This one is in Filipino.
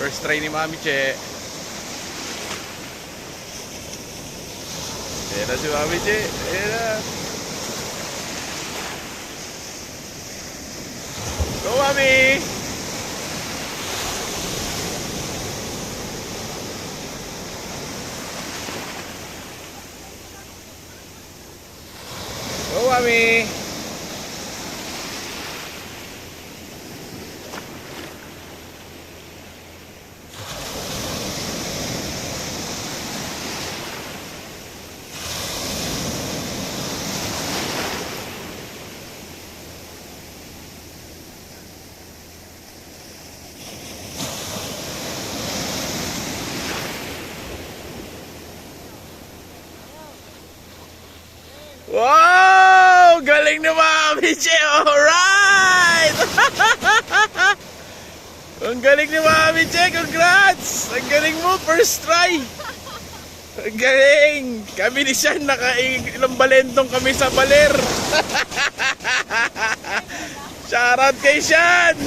First try ni Mami Che. Ayan na si Mami Che. Ayan na. Go, Mami! Go, Mami! Wow! Galing na Mami Che! Alright! Ang galing ni Mami Che! Congrats! Ang galing mo! First try! Ang galing! Kami ni Sean, ilang balentong kami sa baler! Shoutout kay Sean!